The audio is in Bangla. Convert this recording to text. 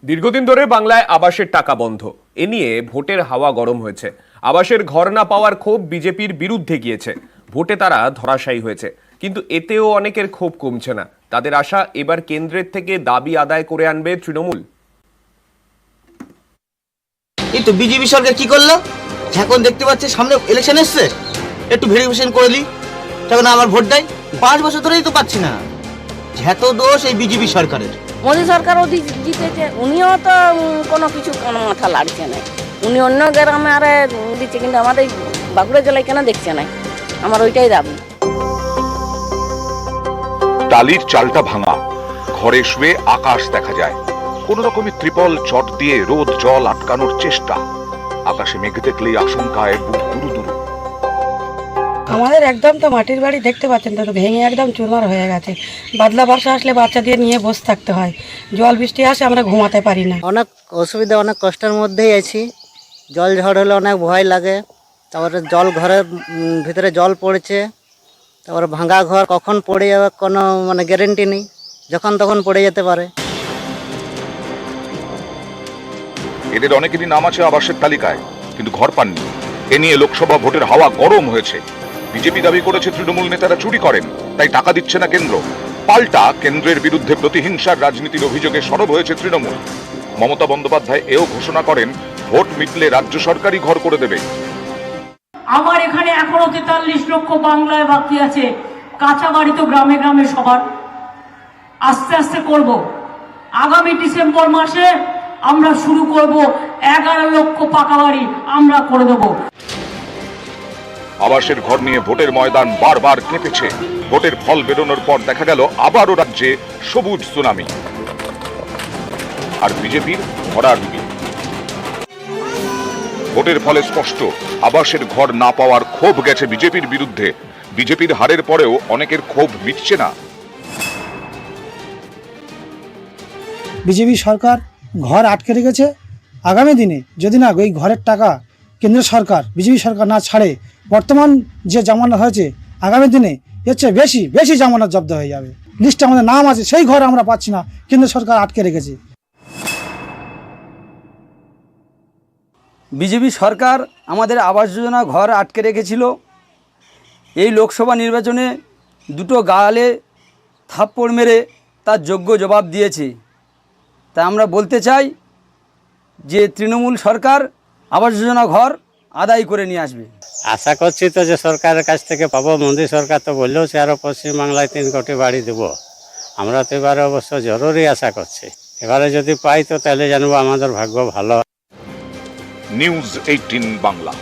দীর্ঘদিন ধরে বাংলায় আবাসের টাকা বন্ধ। এ নিয়ে ভোটের হাওয়া গরম হয়েছে। আবাসের ঘর না পাওয়ার ক্ষোভ বিজেপির বিরুদ্ধে গিয়েছে। ভোটে তারা ধরাশায়ী হয়েছে, কিন্তু এতেও অনেকের ক্ষোভ কমছে না। তাদের আশা, এবার কেন্দ্রের থেকে দাবি আদায় করে আনবে তৃণমূল। এই তো বিজেপি সরকার কি করলো, এখন দেখতে পাচ্ছি সামনে ইলেকশন এসছে, একটু ভেরিফিকেশন করে নি, তখন আমার ভোট দেয়। 5 বছর ধরেই তো পাচ্ছি না। এত দোষ এই বিজেপি সরকারের। মোদী সরকারও জিতেছে, উনিও তো কোনো কিছু মাথা লাগছে না। উনি অন্য গ্রামে আরে দিচ্ছে, কিন্তু আমাদের বাঁকুড়া জেলায় কেন দেখছে না? আমার ওইটাই দাবি। টালির চালটা ভাঙা, ঘরে শুয়ে আকাশ দেখা যায়। কোন রকমের ত্রিপল চট দিয়ে রোদ জল আটকানোর চেষ্টা। আকাশে মেঘ দেখলেই আশঙ্কায় বুক দুরু দুরু। আমাদের একদম তো মাটির বাড়ি দেখতে পাচ্ছেন তো, ভেঙে একদম চুরমার হয়ে গেছে। বাদলা বর্ষা আসলে বাচ্চা দিয়ে নিয়ে বসে থাকতে হয়, জল বৃষ্টি আসে আমরা ঘুমাতে পারি না। অনেক অসুবিধা, অনেক কষ্টের মধ্যেই আছি। জল ঝড় হলে অনেক ভয় লাগে। তারপরে জল ঘরের ভিতরে জল পড়েছে, তারপরে ভাঙা ঘর কখন পড়ে যাবে কোনো গ্যারেন্টি নেই, যখন তখন পড়ে যেতে পারে। এদের অনেকেরই নাম আছে আবাসের তালিকায়, কিন্তু ঘর পাননি। এ নিয়ে লোকসভা ভোটের হাওয়া গরম হয়েছে। বিজেপি দাবি করেছে তৃণমূল নেতারা চুরি করেন, তাই টাকা দিচ্ছে না কেন্দ্র। পাল্টা কেন্দ্রের বিরুদ্ধে প্রতিহিংসার রাজনীতির অভিযোগে সরব হয়েছে তৃণমূল। মমতা বন্দ্যোপাধ্যায় এও ঘোষণা করেন, ভোট মিটলে রাজ্য সরকারই ঘর করে দেবে। আমার এখানে এখনো 43 লক্ষ বাংলায় বাকি আছে। কাঁচা বাড়ি তো গ্রামে গ্রামে সবার, আস্তে আস্তে করব। আগামী ডিসেম্বর মাসে আমরা শুরু করব, 11 লক্ষ পাকা বাড়ি আমরা করে দেব। আবাসের ঘর নিয়ে ভোটের ময়দান বারবার কেঁপেছে। ভোটের ফল বেরোনোর পর দেখা গেল আবারও রাজ্যে সবুজ সুনামি, আর বিজেপির ভরাডুবি। ভোটের ফলে স্পষ্ট, আবাসের ঘর না পাওয়ার ক্ষোভ গেছে বিজেপির বিরুদ্ধে। বিজেপির হারের পরেও অনেকের ক্ষোভ মিটছে না। বিজেপি সরকার ঘর আটকে রেখেছে। আগামী দিনে যদি না ওই ঘরের টাকা কেন্দ্র সরকার, বিজেপি সরকার না ছাড়ে, বর্তমান যে জামানত হয়েছে, আগামী দিনে এর চেয়ে বেশি বেশি জামানত জব্দ হয়ে যাবে। লিস্টে আমাদের নাম আছে, সেই ঘর আমরা পাচ্ছি না, কেন্দ্র সরকার আটকে রেখেছে। বিজেপি সরকার আমাদের আবাস যোজনা ঘর আটকে রেখেছিল। এই লোকসভা নির্বাচনে দুটো গালে থাপ্পড় মেরে তার যোগ্য জবাব দিয়েছে। তাই আমরা বলতে চাই যে তৃণমূল সরকার আবাস যোজনা ঘর আদায় করে নিয়ে আসবে। আশা করছি তো যে সরকারের কাছ থেকে পাবো। মোদী সরকার তো বললেও সে আরও পশ্চিমবাংলায় 3 কোটি বাড়ি দেবো। আমরা তো এবারে অবশ্য জরুরি আশা করছি। এবারে যদি পাই তো তাহলে জানবো আমাদের ভাগ্য ভালো। নিউজ 18 বাংলা।